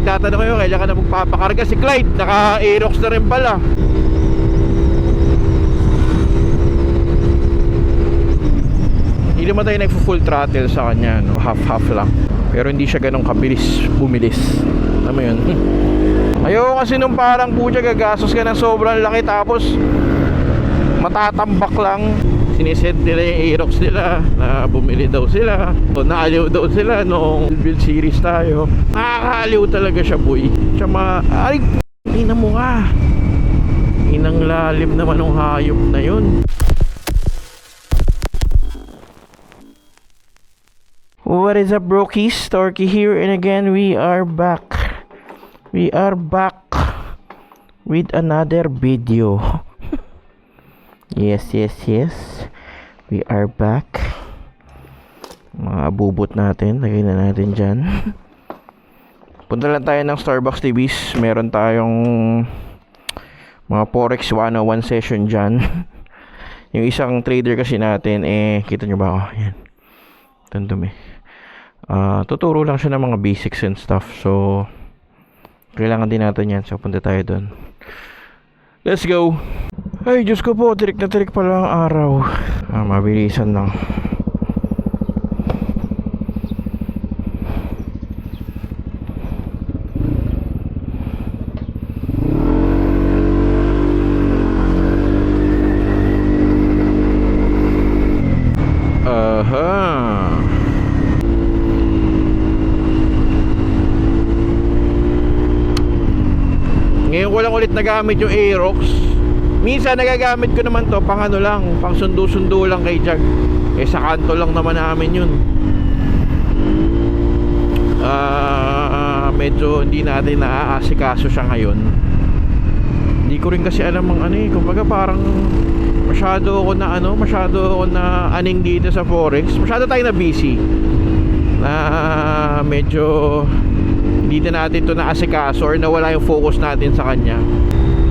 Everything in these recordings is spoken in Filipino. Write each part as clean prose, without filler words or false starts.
nagtatanong kayo, kailan ka na magpapakarga? Si Clyde, naka-Aerox na rin pala. Hindi naman tayo nagpo-full throttle sa kanya, no? Half-half lang. Pero hindi siya ganun kabilis bumilis. Alam mo yun? Ayoko kasi nung parang pucha gagastos ka ng sobrang laki tapos matatambak lang. Sinisend nila yung Aerox nila na bumili daw sila, naaliw daw sila nung build series tayo. Nakakaaliw talaga siya, boy. Tsaka ay, ina mo nga, inang lalim naman ng hayop na yun. What is up, brokies? Torky here, and again we are back. We are back with another video. Yes. We are back. Mga bubot natin, lagay na natin dyan. Punta lang tayo ng Starbucks TVs. Meron tayong mga Forex 101 session dyan. Yung isang trader kasi natin, kita nyo ba ako? Yan. Tandumi. Tuturo lang siya ng mga basics and stuff. So kailangan din natin yan. So punta tayo doon. Let's go. Ay, Diyos ko po, tirik na tirik pala ang araw. Mabilisan lang. Ngayon ko lang ulit nagamit yung Aerox. Minsan nagagamit ko naman to pang ano lang, pang sundo-sundo lang kay Jag. Sa kanto lang naman namin yun. Medyo hindi natin naaasikaso siya ngayon. Hindi ko rin kasi alam ang ano kumbaga parang masyado ako na aning dito sa Forex. Masyado tayo na busy. Medyo hindi na natin to naasikaso or nawala yung focus natin sa kanya.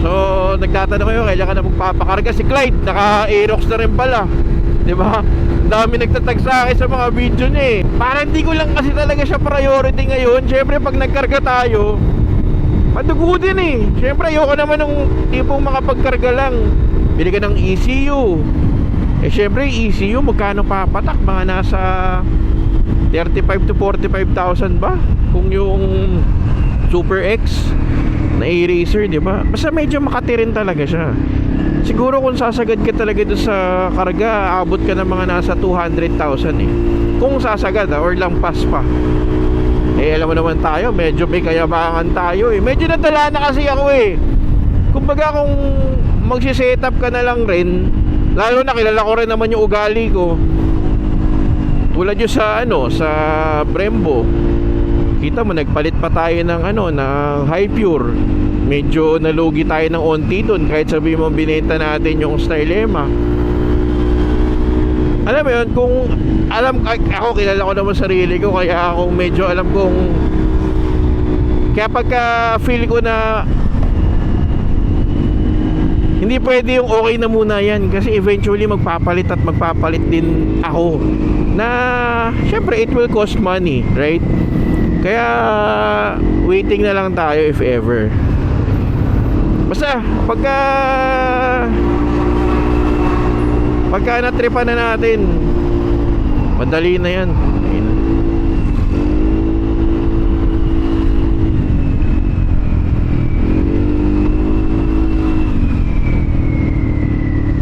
So nagtatanong kayo, kailan ka na magpapakarga? Si Clyde, naka-Aerox na rin pala, diba? Ang dami nagtatag sa akin sa mga video niya Parang hindi ko lang kasi talaga siya priority ngayon. Siyempre pag nagkarga tayo, madugo din Siyempre ayoko naman ng tipong makapagkarga lang. Bili ka ng ECU. Siyempre ECU magkano papatak? Mga nasa 35 to 45,000 ba? Kung yung Super X na A-Racer, di ba? Basta medyo makatirin talaga siya. Siguro kung sasagad ka talaga doon sa karga, abot ka ng mga nasa 200,000 Kung sasagad or lampas pa. Alam mo naman tayo, medyo may kayabangan tayo Medyo nadala na kasi ako Kumbaga kung magsisetup ka na lang rin, lalo na kilala ko rin naman yung ugali ko. Tulad yung sa Brembo. Kita mo, nagpalit pa tayo ng ng High Pure. Medyo nalugi tayo ng onti doon kahit sabi mo binenta natin yung Stylema. Alam mo yun, kung ako kilala ko naman sarili ko, kaya ako medyo alam kong, kaya pagka feel ko na hindi pwede yung okay na muna yan, kasi eventually magpapalit din ako na syempre it will cost money, right? Kaya waiting na lang tayo if ever. Basta pagka natripan na natin, madali na yan.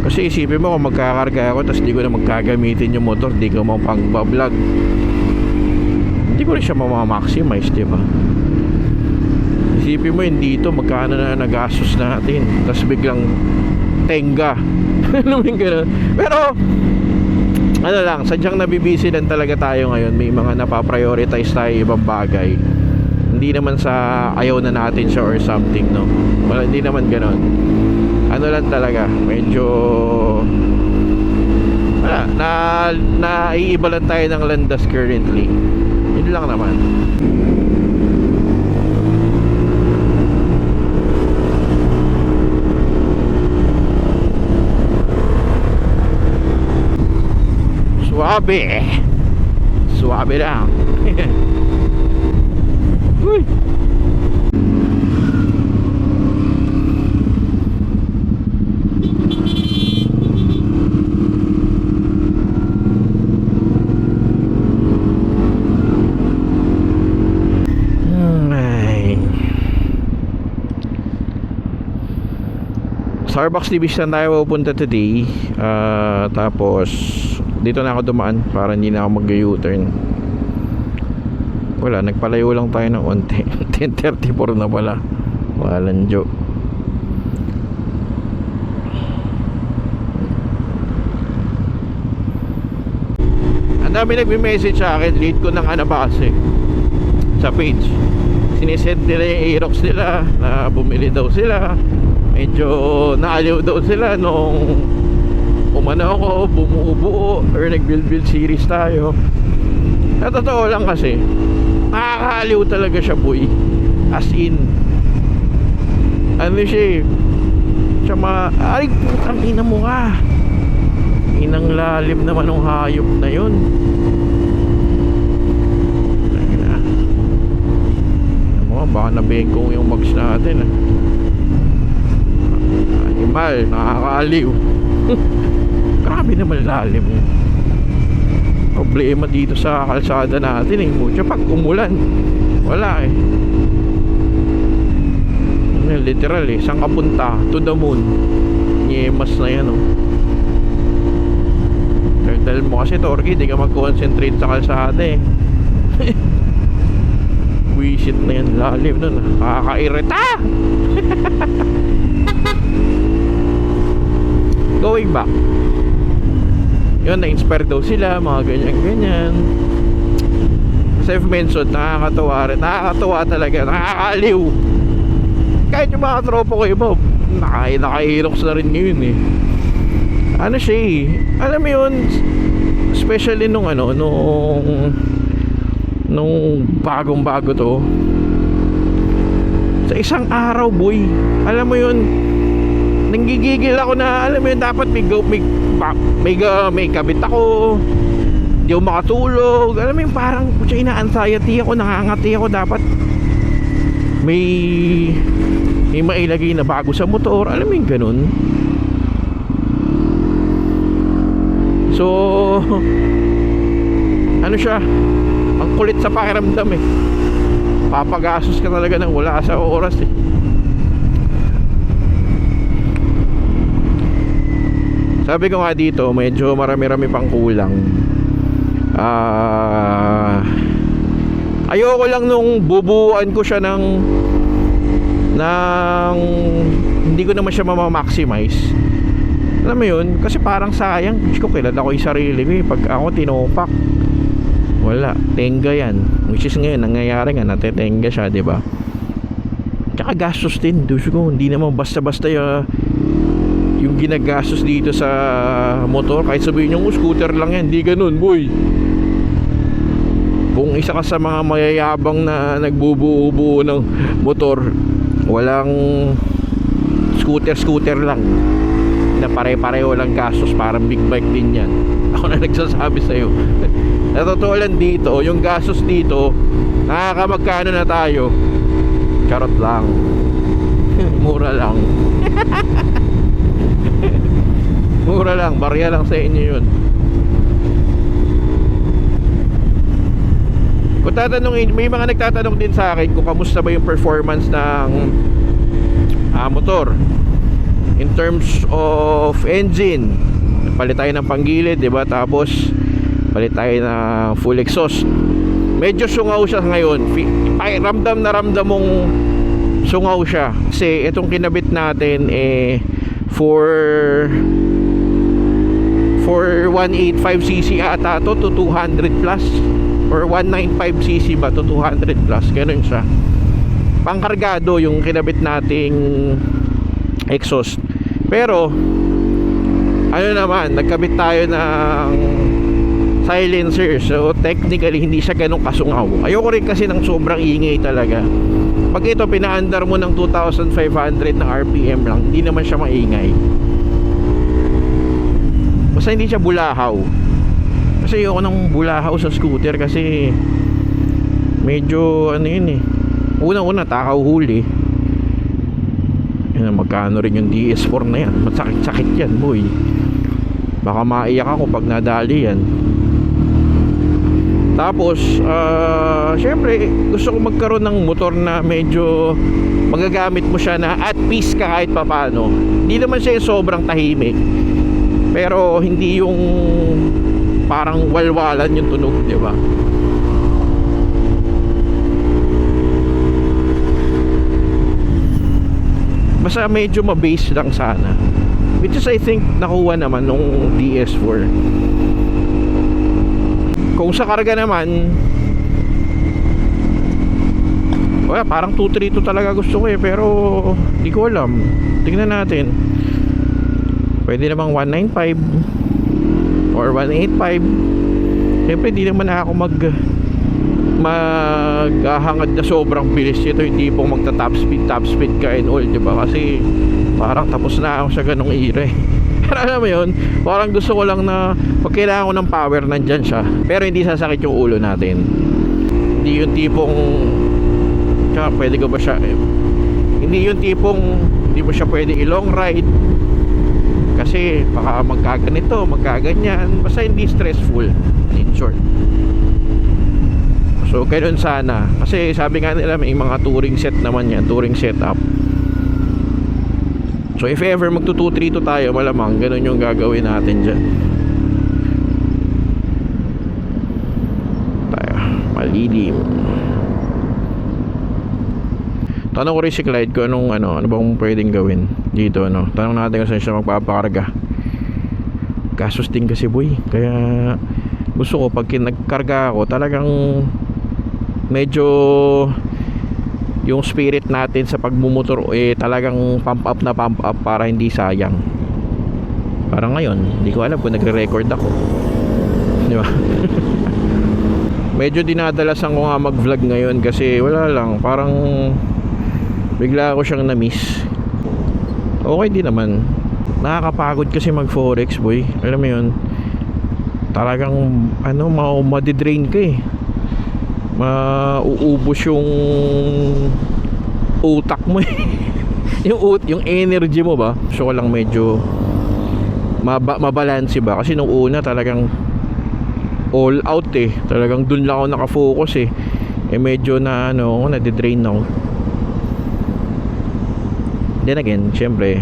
Kasi isipin mo kung magkakarga ako tapos di ko na magkagamitin yung motor, di ko mo pang vlog, hindi ko rin siya mamamaximize, diba? Isipin mo yun dito, magkano na nagastos natin, tapos biglang tenga. Pero lang, sadyang nabibisi lang talaga tayo ngayon. May mga napaprioritize tayo ibang bagay. Hindi naman sa ayaw na natin siya or something, no? Wala, hindi naman ganon. Lang talaga, medyo naiiba lang tayo ng landas currently. Yun lang naman. Suabe lang. Uy. Starbucks Division tayo pupunta today. Tapos dito na ako dumaan para hindi na ako mag-U-turn. Wala, nagpalayo lang tayo ng onte. 10:34 na pala. Walang joke. Ang dami nagme-message sa akin, lead ko ng Anabase sa page. Sinesend nila yung Aerox nila na bumili daw sila. Medyo naaliw daw sila nung umano ako, bumubuo or nag-build series tayo. Sa totoo lang kasi nakakaaliw talaga siya, boy. As in, ano siya, siya ay putang ina mo ka, inang lalim naman ng hayop na yun. Baka nabengkong yung mags natin. Animal, nakakaaliw. Grabe naman lalim yun. Problema dito sa kalsada natin eh. Mucho pag umulan, wala eh. Literal eh, saan ka punta? To the moon. Nyemas na yan oh. Dahil mo kasi Torky, di ka mag-concentrate sa kalsada eh. Wisit na yan, lalim nun. Nakakairita. Going back, yun, na-inspire daw sila, mga ganyan-ganyan. Self-mentioned, nakakatawa rin. Nakakatawa talaga, nakakaaliw. Kahit yung mga tropa ko iba, naka-Aerox na rin ngayon eh. Ano siya eh, alam mo yun, especially nung bagong bago to, sa isang araw, boy, alam mo yun, nanggigigil ako na, alam mo yun, dapat may kabit ako, hindi ako makatulog, alam mo yun, parang ina-anxiety ako, nangangati ako, dapat may mailagay na bago sa motor, alam mo yung ganun. So ano siya, ang kulit sa pakiramdam eh. Papagasos ka talaga ng wala sa oras eh. Sabi ko nga dito, medyo marami-rami pang kulang. Ayoko lang nung bubuuan ko siya ng hindi ko naman siya mamamaximize. Alam mo yun, kasi parang sayang. Ko kilala ko yung sarili ko eh. Pag ako tinopak, wala, tenga yan. Which is ngayon, nangyayari nga, natetenga siya, diba? Tsaka gastos din. Duso ko, hindi naman basta-basta yung ginagastos dito sa motor. Kahit sabihin nyo, scooter lang yan. Hindi ganun, boy. Kung isa ka sa mga mayayabang na nagbubuo-buo ng motor, walang scooter lang na pare-pareho lang gastos, parang big bike din yan. Ako na nagsasabi sa'yo. Na totoo lang dito, yung gastos dito, nakakamagkano na tayo? Charot lang. Mura lang. Mura lang, barya lang sa inyo yun. Kung tatanungin, may mga nagtatanong din sa akin kung kamusta ba yung performance ng motor in terms of engine. Palit tayo ng panggilid, diba? Tapos palit tayo ng full exhaust. Medyo sungaw siya ngayon. Ramdam na ramdam mong sungaw siya. Kasi itong kinabit natin for 185cc ata to 200 plus, or 195cc ba to 200 plus, ganun siya. Pangkargado yung kinabit nating exhaust. Pero ano naman, nagkabit tayo ng silencer, so technically hindi siya ganun kasungaw. Ayoko rin kasi ng sobrang ingay talaga. Pag ito pinaandar mo ng 2,500 na RPM lang, hindi naman siya maingay. Basta hindi siya bulahaw. Kasi ayoko ng bulahaw sa scooter kasi medyo ano yun eh, unang-una takaw huli. Magkano rin yung DS4 na yan, masakit-sakit yan, boy. Baka maiyak ako pag nadali yan. Tapos syempre gusto ko magkaroon ng motor na medyo magagamit mo siya na at peace ka kahit papano. Hindi naman siya yung sobrang tahimik, pero hindi yung parang walwalan yung tunog, di ba? Basta medyo ma-bass lang sana, which is I think nakuha naman nung DS4. Kung sa karga naman, wala, parang 232 talaga gusto ko eh, pero di ko alam. Tingnan natin. Pwede namang 195 or 185. Siyempre di naman ako maghahangad na sobrang bilis. Ito yung tipong magta top speed ka and all, diba? Kasi parang tapos na ako sa ganong era eh. Pero alam mo yun, parang gusto ko lang na pag kailangan ko ng power, nandyan siya, pero hindi sasakit yung ulo natin. Hindi yung tipong pwede ko ba siya hindi yung tipong hindi mo siya pwede i-long ride kasi baka magkaganito, magkaganyan. Basta hindi stressful, in short. So ganoon sana, kasi sabi nga nila may mga touring set naman yan, touring setup. So if ever magto 232 tayo, malamang ganun yung gagawin natin dyan. Tayo, malilim. Tanong ko rin si Clyde kung ano bang pwedeng gawin dito, ano. Tanong natin kung saan siya magpapakarga. Gasos din kasi boy, kaya gusto ko pag nagkarga ako talagang medyo yung spirit natin sa pagmumotor talagang pump up para hindi sayang. Parang ngayon, hindi ko alam kung nagre-record ako, di ba? Medyo dinadalasan ko nga mag-vlog ngayon kasi wala lang, parang bigla ako siyang na-miss. Okay din naman. Nakakapagod kasi mag-forex boy. Alam mo yun, talagang madidrain ka eh. Mauubos yung utak mo eh. yung energy mo ba. So ko lang medyo mabalanse ba, kasi nung una talagang all out eh, talagang dun lang ako nakafocus eh medyo na nadidrain ako. Then again, syempre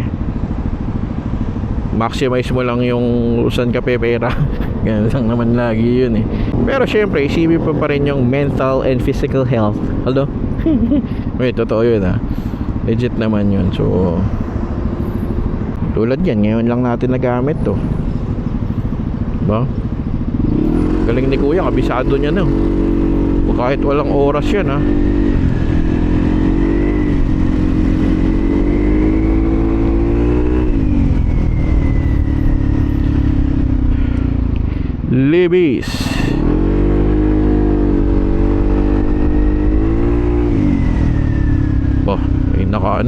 maximize mo lang yung saan ka pepera. Ganun lang naman lagi yun eh. Pero syempre isipin pa rin yung mental and physical health. Hello? Wait, totoo yun ah. Legit naman yun. So tulad yan, ngayon lang natin nagamit to, diba? Galing ni kuya, kabisado niya no. Kahit walang oras yan ha. Libis. Ay naka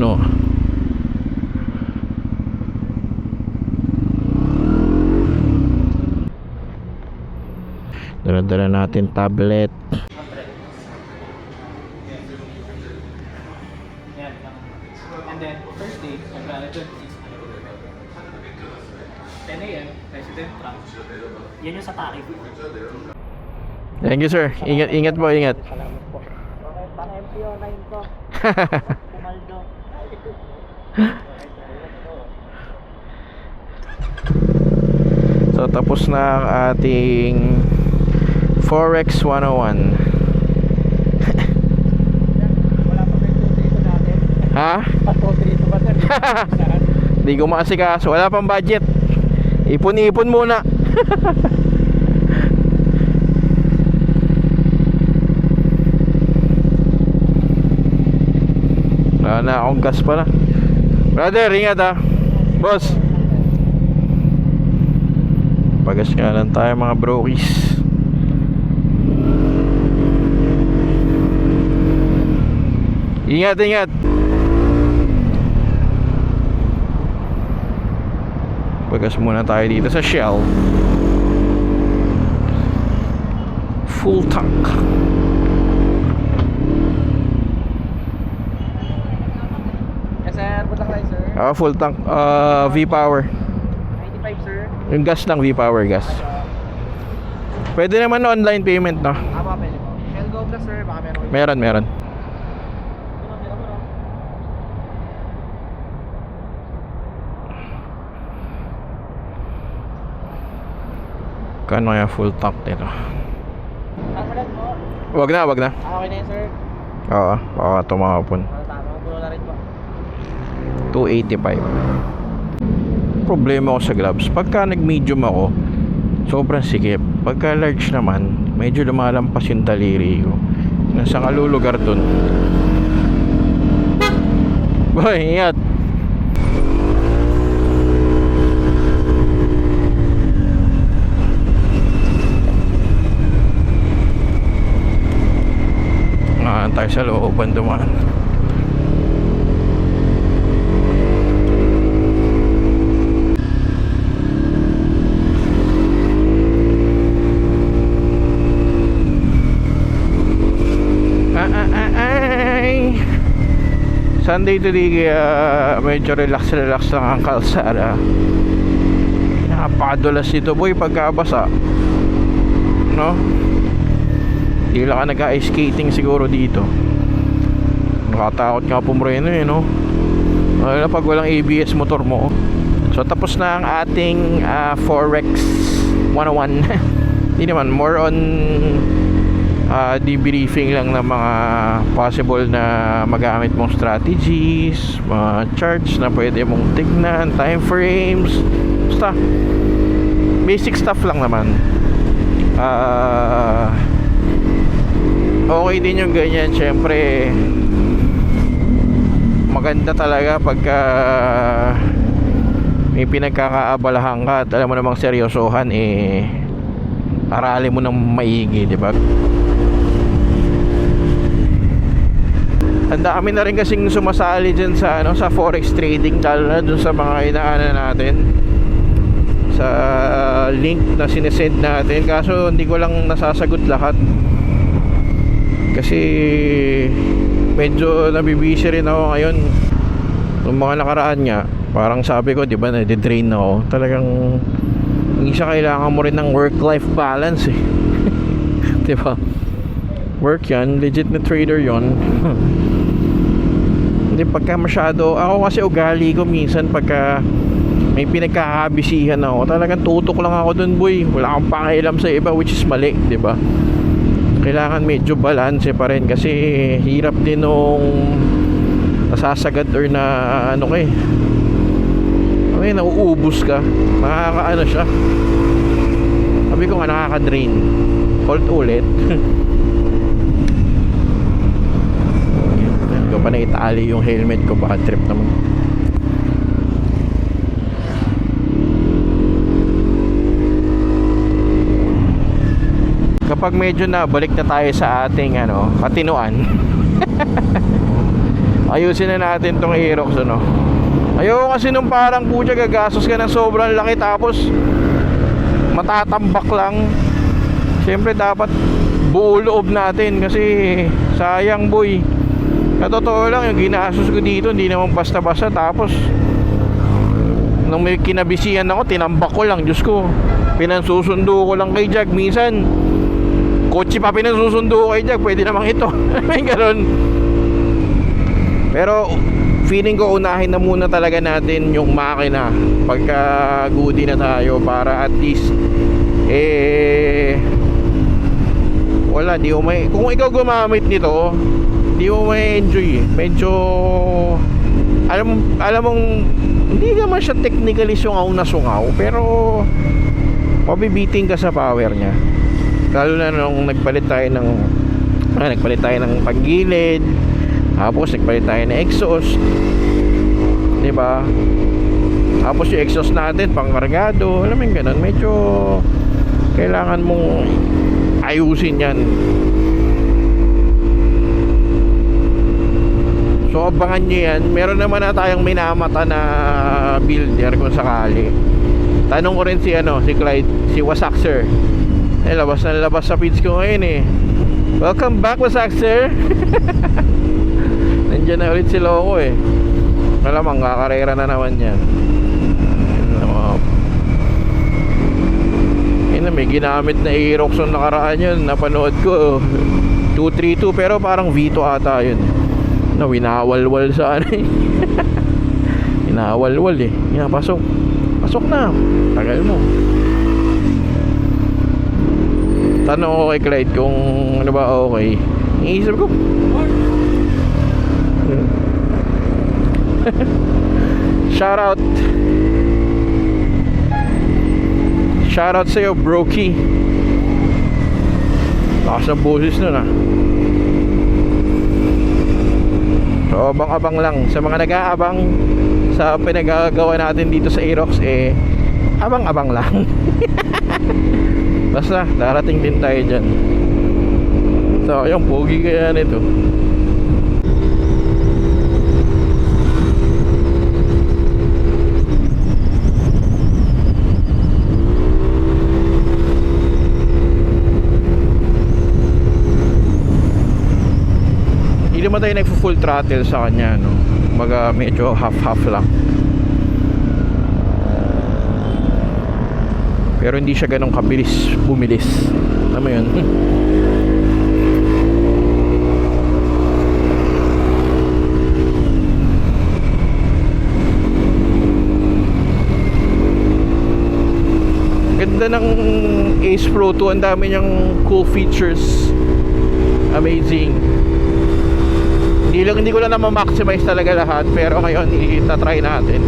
dala natin tablet. And then Thursday, 10 a.m. Resident truck. Yan yung sa tarif. Thank you sir. Ingat po, ingat. Salamat po. Okay, pang MPO9 ko. Pumaldo. So tapos na ang ating Forex 101. Wala pa kayo dito natin. Ha? Dito ba sir? Di ko maasikaso, wala pang budget. Ipon-ipon muna. Wala na akong gas pala. Brother, ingat ha. Boss. Pagas nga lang tayo mga brokies. Ingat, ingat. Pagas muna tayo dito sa Shell. Full tank. Yes sir, punta kayo sir. Full tank. V-Power. 95 sir. Yung gas lang, V-Power gas. Pwede naman online payment no. Apo, na sir, baka meron. Meron. Kano kaya full tank nito? Sasagat mo. Wag na. Okay na yun sir. Oo, baka tumapon. Tama, puno na rin po. 285. Problema ko sa gloves, pagka nag-medium ako, sobrang sikip. Pagka large naman, medyo lumalampas yung daliri ko. Nasa kalulugar dun. Boy, ingat. Tayo sa looban dumaan. Sunday today kaya medyo relax lang ang kalsada. Napakadulas ito boy pagkabasa, no? Hindi lang ka nag-ice skating siguro dito. Nakatakot nga pumreno no? Lalo na pag walang ABS motor mo. So tapos na ang ating Forex 101. Hindi naman, more on debriefing lang ng mga possible na magamit mong strategies, mga charts na pwede mong tignan, time frames, basta basic stuff lang naman. Okay din yung ganyan. Syempre maganda talaga pagka may pinagkakaabalahan ka at alam mo namang seryosohan, aralin mo ng maigi, di ba? Ang dami na rin kasing sumasali dyan sa sa forex trading, lalo na dun sa mga inaana natin sa link na sinesend natin. Kaso hindi ko lang nasasagot lahat kasi medyo nabibisi rin ako ngayon. Yung mga nakaraan nga, parang sabi ko, di ba, nade-drain ako. Talagang isa kailangan mo rin ng work-life balance di ba? Work yan, legit na trader yon. Hindi pagka masyado, ako kasi ugali ko minsan pagka may pinagkakabisihan ako, talagang tutok lang ako dun boy. Wala akong pakialam sa iba, which is mali, di ba? Kailangan medyo balance pa rin kasi hirap din nung nasasagad or na nauubos ka, makakaano siya. Sabi ko nga, nakaka-drain. Hold ulit. Hindi ko pa naitali yung helmet ko, baka trip naman. Kapag medyo nabalik na tayo sa ating katinuan, ayusin na natin tong Aerox ayoko kasi nung parang pucha gagastos ka ng sobrang laki tapos matatambak lang. Siyempre dapat buo loob natin kasi sayang boy. Sa totoo lang, yung ginastos ko dito hindi naman basta-basta, tapos nung may kinabisihan ako, tinambak ko lang. Diyos ko, pinansusundo ko lang kay Jag. Minsan kotse pa pinansusundo ko kay Jag, pwede namang ito. May gano'n. Pero feeling ko unahin na muna talaga natin yung makina pagka goodie na tayo, para at least wala, di mo may, kung ikaw gumamit nito, di mo may enjoy. Medyo alam mong hindi naman siya technically sungaw na sungaw, pero mabibiting ka sa power niya. Lalo na nung nagpalit tayo ng paggilid, tapos nagpalit tayo ng exhaust, di ba? Tapos yung exhaust natin pangkargado, alam mo yung ganun, medyo kailangan mong ayusin yan. So abangan nyo yan. Meron naman na tayong minamata na builder kung sakali. Tanong ko rin si Clyde, si Wasak Sir. Labas na labas sa feeds ko ngayon Welcome back, Wasak Sir. Nandiyan na ulit si Loco Malamang kakarera na naman yan. Ayun na, may ginamit na Aerox yung nakaraan yun. Napanood ko 232 pero parang Vito ata yun. Na winawalwal sa ano eh. Winawalwal eh. Yan, pasok. Pasok na. Tagal mo. Tanong ko kay Clyde kung ano ba okay. Iisip ko. Shout out. Shout out sa'yo, Brokey. Lakas ng boses nun ah. So abang-abang lang. Sa mga nag-aabang sa pinagagawa natin dito sa Aerox, eh abang-abang lang. Basta darating din tayo dyan. So yung pogi kaya nito. Hindi naman tayo nag-full throttle sa kanya, no? Kumbaga medyo half-half lang. Pero hindi siya ganun kabilis bumilis. Alam mo yun? Ganda ng Ace Pro 2. Ang dami niyang cool features. Amazing. Hindi ko lang na ma-maximize talaga lahat, pero ngayon i-try natin.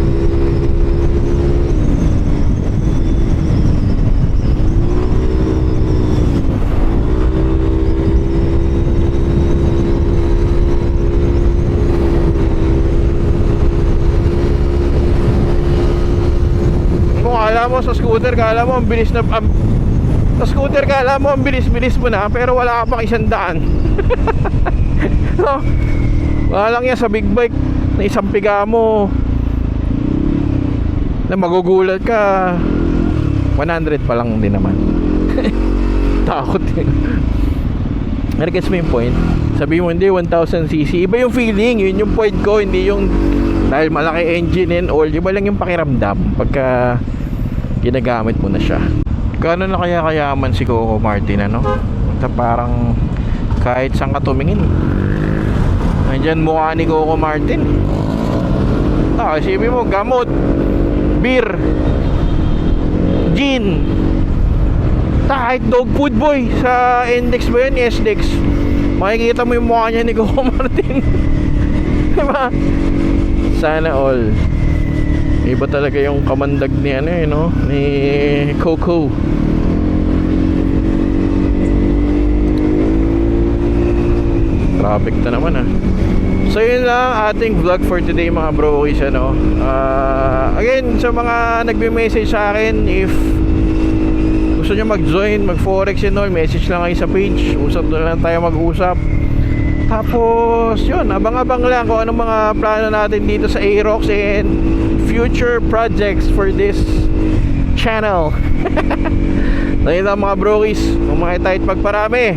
Kung alam mo sa scooter, kala mo ang bilis na sa scooter kala mo ang bilis-bilis mo na, pero wala ka pang 100. So, wala lang yan sa big bike na isang piga mo na magugulat ka. 100 pa lang din naman. Takot eh. Gets mo yung point? Sabi mo hindi 1000cc. Iba yung feeling. Yun yung point ko. Hindi yung dahil malaki engine and all. Iba lang yung pakiramdam pagka ginagamit mo na siya. Gano'n na kaya kayaman si Coco Martin, ano? At parang kahit saan ka tumingin, andyan mukha ni Coco Martin. Isipin mo, gamot, beer, gin, kahit dog food boy sa index ba yun, SDEX, makikita mo yung mukha niya ni Coco Martin. Diba? Sana all. Iba talaga yung kamandag ni ano eh, no? Ni Coco. Traffic na naman ah. So yun lang ating vlog for today mga brokies, ano. Again, sa mga nagme-message sa akin, if gusto nyo mag-join, mag-forex and all, message lang kayo sa page. Usap na lang tayo mag-usap. Tapos yun, abang-abang lang kung anong mga plano natin dito sa Aerox and future projects for this channel. Dahil lang mga brokies, humakit tayo pagparami.